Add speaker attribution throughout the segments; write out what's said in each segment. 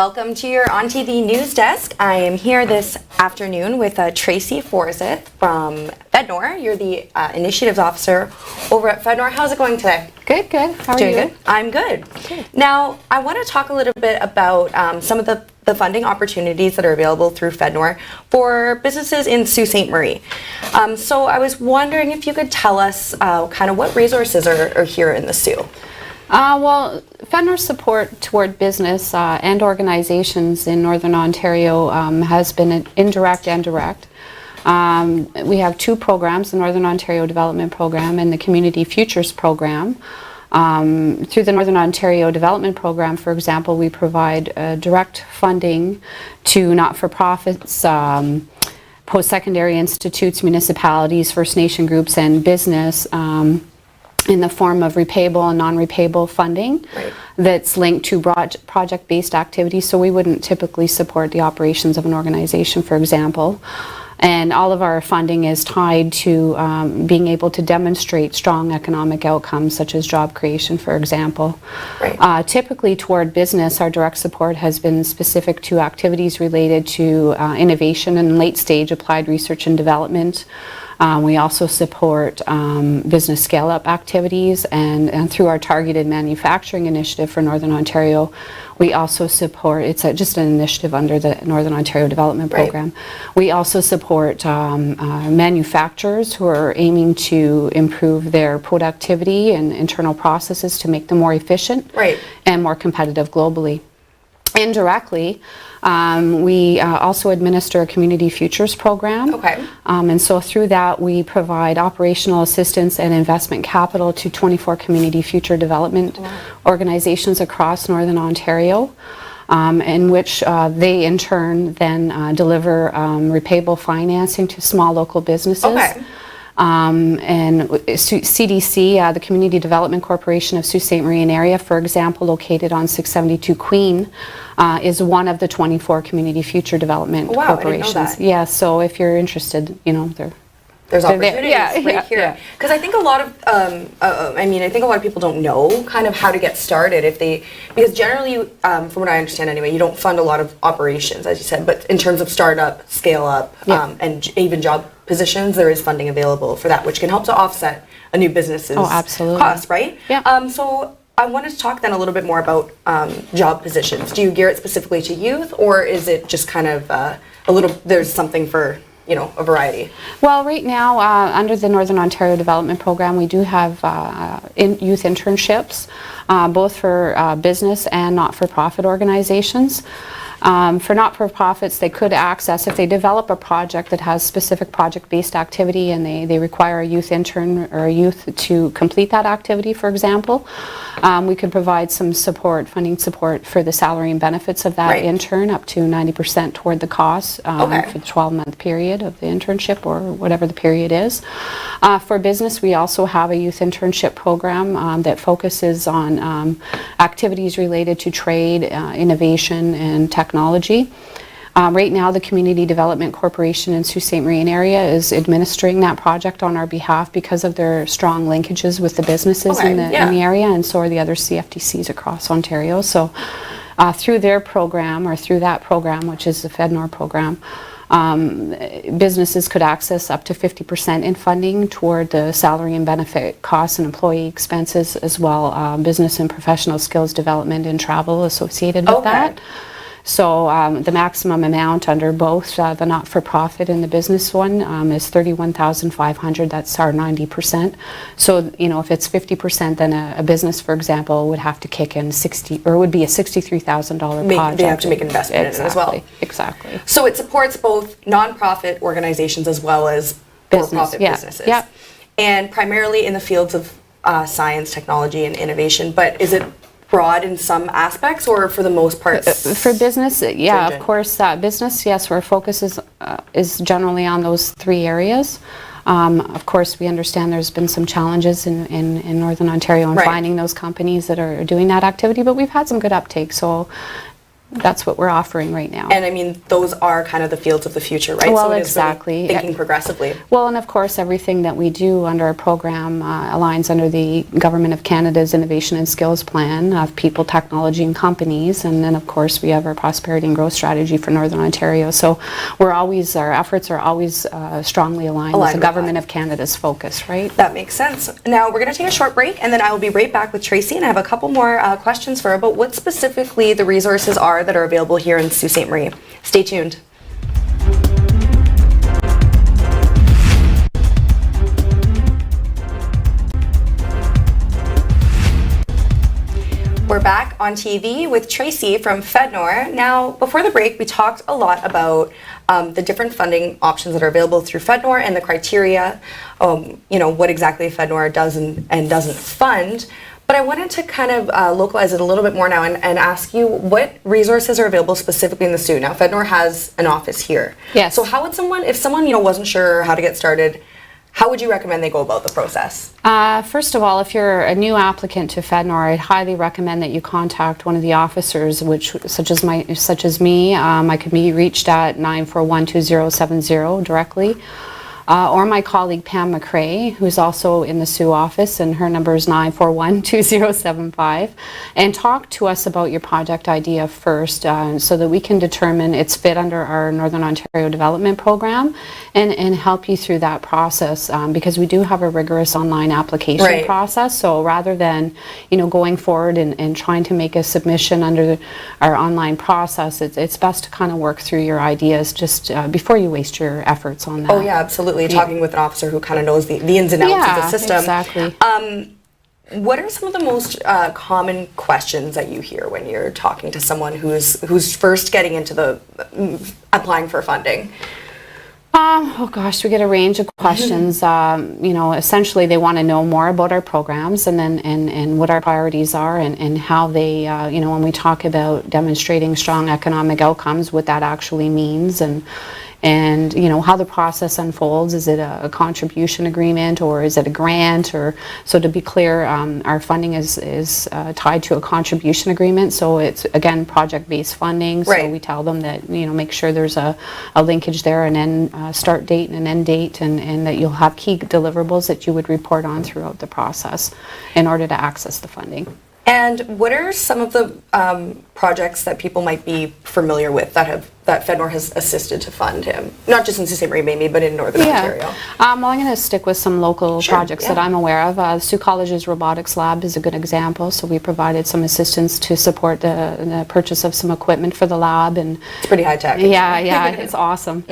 Speaker 1: Welcome to your ONNtv news desk. I am here this afternoon with Tracey Forsyth from FedNor. You're the initiatives officer over at FedNor. How's it going today?
Speaker 2: Good, good. How are you?
Speaker 1: Good? I'm good. Now, I want to talk a little bit about some of the funding opportunities that are available through FedNor for businesses in Sault Ste. Marie. So I was wondering if you could tell us kind of what resources are here in the Sault.
Speaker 2: Well, FedNor's support toward business and organizations in Northern Ontario has been indirect and direct. We have two programs, the Northern Ontario Development Program and the Community Futures Program. Through the Northern Ontario Development Program, for example, we provide direct funding to not-for-profits, post-secondary institutes, municipalities, First Nation groups, and business in the form of repayable and non-repayable funding that's linked to project-based activities. So we wouldn't typically support the operations of an organization, for example. And all of our funding is tied to being able to demonstrate strong economic outcomes, such as job creation, for example. Typically toward business, our direct support has been specific to activities related to innovation and late-stage applied research and development. We also support business scale-up activities, and through our targeted manufacturing initiative for Northern Ontario, we also support, it's just an initiative under the Northern Ontario Development Program. We also support manufacturers who are aiming to improve their productivity and internal processes to make them more efficient and more competitive globally. Indirectly, we also administer a Community Futures Program. And so through that we provide operational assistance and investment capital to 24 community future development organizations across Northern Ontario, in which they in turn then deliver repayable financing to small local businesses. And CDC, the Community Development Corporation of Sault Ste. Marie area, for example, located on 672 Queen, is one of the 24 Community Future Development corporations.
Speaker 1: I didn't know that.
Speaker 2: Yeah, so if you're interested, you know,
Speaker 1: there's opportunities right here. Because I think a lot of, I think a lot of people don't know kind of how to get started because generally, from what I understand anyway, you don't fund a lot of operations, as you said, but in terms of startup, scale up, and even job positions, there is funding available for that, which can help to offset a new business's costs, right? So I wanted to talk then a little bit more about job positions. Do you gear it specifically to youth, or is it just kind of there's something for, you know, a variety?
Speaker 2: Well, right now, under the Northern Ontario Development Program, we do have youth internships, both for business and not-for-profit organizations. For not-for-profits, they could access, if they develop a project that has specific project-based activity and they require a youth intern or a youth to complete that activity, for example, we could provide some support, funding support for the salary and benefits of that intern, up to 90% toward the cost for the 12-month period of the internship or whatever the period is. For business, we also have a youth internship program that focuses on activities related to trade, innovation, and technology. Right now, the Community Development Corporation in Sault Ste. Marie area is administering that project on our behalf because of their strong linkages with the businesses in the area, and so are the other CFTCs across Ontario. So through their program, or through that program, which is the FedNor program, businesses could access up to 50% in funding toward the salary and benefit costs and employee expenses, as well business and professional skills development and travel associated with that. So the maximum amount under both the not-for-profit and the business one is $31,500. That's our 90%. So, you know, if it's 50%, then a business, for example, would have to kick in would be a $63,000 project.
Speaker 1: They have to make an investment in it as well.
Speaker 2: Exactly.
Speaker 1: So it supports both non-profit organizations as well as for-profit businesses. And primarily in the fields of science, technology, and innovation. But is it broad in some aspects, or for the most part?
Speaker 2: For business, of course. Business, yes, our focus is generally on those three areas. Of course, we understand there's been some challenges in Northern Ontario in finding those companies that are doing that activity, but we've had some good uptake. So That's what we're offering right now.
Speaker 1: And I mean, those are kind of the fields of the future, right?
Speaker 2: Well,
Speaker 1: so it is
Speaker 2: exactly.
Speaker 1: really thinking progressively.
Speaker 2: Well, and of course, everything that we do under our program aligns under the Government of Canada's Innovation and Skills Plan of people, technology, and companies. And then, of course, we have our prosperity and growth strategy for Northern Ontario. So our efforts are always strongly aligned with the Government of Canada's focus, right?
Speaker 1: That makes sense. Now, we're going to take a short break, and then I will be right back with Tracey, and I have a couple more questions for her about what specifically the resources are that are available here in Sault Ste. Marie. Stay tuned. We're back on TV with Tracey from FedNor. Now, before the break, we talked a lot about the different funding options that are available through FedNor and the criteria, what exactly FedNor does and doesn't fund. But I wanted to kind of localize it a little bit more now and ask you what resources are available specifically in the Sault. Now, FedNor has an office here.
Speaker 2: Yes.
Speaker 1: So how would if someone wasn't sure how to get started, how would you recommend they go about the process?
Speaker 2: First of all, if you're a new applicant to FedNor, I'd highly recommend that you contact one of the officers, such as me. I could be reached at 941-2070 directly. Or my colleague Pam McRae, who's also in the Sault office, and her number is 941-2075, and talk to us about your project idea first so that we can determine its fit under our Northern Ontario Development Program and help you through that process because we do have a rigorous online application process. So rather than going forward and trying to make a submission under our online process, it's best to kind of work through your ideas just before you waste your efforts on that.
Speaker 1: Oh yeah, absolutely. Talking with an officer who kind of knows the ins and outs of the system.
Speaker 2: Exactly.
Speaker 1: What are some of the most common questions that you hear when you're talking to someone who's first getting into the applying for funding?
Speaker 2: Oh gosh, we get a range of questions. Essentially they want to know more about our programs and what our priorities are and how they, when we talk about demonstrating strong economic outcomes, what that actually means and how the process unfolds. Is it a contribution agreement or is it a grant? Or so to be clear, our funding is tied to a contribution agreement. So it's again project-based funding. So we tell them that make sure there's a linkage there, an end start date and an end date, and that you'll have key deliverables that you would report on throughout the process in order to access the funding.
Speaker 1: And what are some of the projects that people might be familiar with that FedNor has assisted to fund him? Not just in Sault Ste. Marie maybe, but in Northern Ontario.
Speaker 2: Well, I'm going to stick with some local projects that I'm aware of. Sault College's robotics lab is a good example. So we provided some assistance to support the purchase of some equipment for the lab. And
Speaker 1: it's pretty high tech.
Speaker 2: Yeah, it's awesome.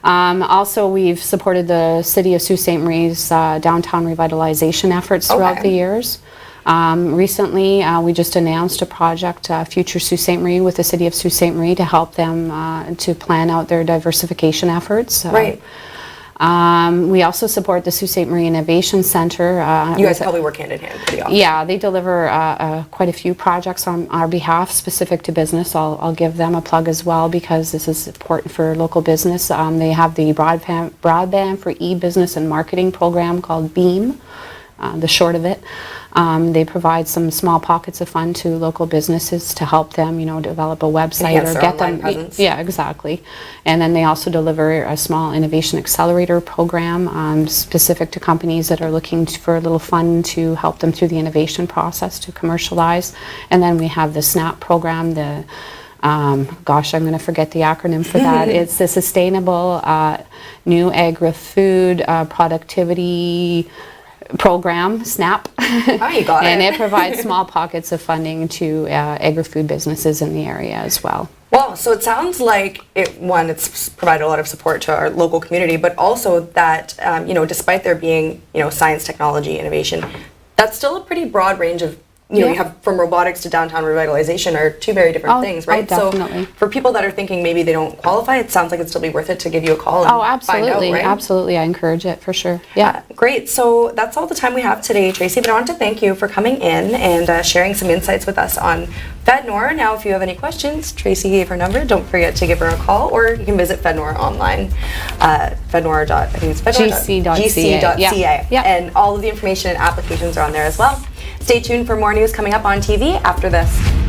Speaker 2: Also, we've supported the City of Sault Ste. Marie's downtown revitalization efforts throughout the years. Recently, we just announced a project, Future Sault Ste. Marie, with the City of Sault Ste. Marie to help them to plan out their diversification efforts. We also support the Sault Ste. Marie Innovation Center.
Speaker 1: You guys probably work hand in hand pretty often.
Speaker 2: Yeah, they deliver quite a few projects on our behalf specific to business. I'll give them a plug as well because this is important for local business. They have the Broadband for E-Business and Marketing program called BEAM, the short of it. They provide some small pockets of fund to local businesses to help them, develop a website or get them.
Speaker 1: Presence.
Speaker 2: Yeah, exactly. And then they also deliver a small innovation accelerator program specific to companies that are looking for a little fund to help them through the innovation process to commercialize. And then we have the SNAP program, I'm going to forget the acronym for that. It's the Sustainable New Agri-Food Productivity Program, SNAP.
Speaker 1: Oh, you got it.
Speaker 2: And it provides small pockets of funding to agri-food businesses in the area as well.
Speaker 1: Well, so it sounds like it's provided a lot of support to our local community, but also that despite there being science, technology, innovation, that's still a pretty broad range of you have from robotics to downtown revitalization are two very different things, right?
Speaker 2: Definitely.
Speaker 1: So for people that are thinking maybe they don't qualify, it sounds like it'd still be worth it to give you a call and
Speaker 2: absolutely.
Speaker 1: find out, right?
Speaker 2: Absolutely. I encourage it for sure. Yeah.
Speaker 1: Great. So that's all the time we have today, Tracey, but I want to thank you for coming in and sharing some insights with us on FedNor. Now, if you have any questions, Tracey gave her number. Don't forget to give her a call, or you can visit FedNor online, FedNor.gc.ca.
Speaker 2: Yeah.
Speaker 1: And all of the information and applications are on there as well. Stay tuned for more news coming up on TV after this.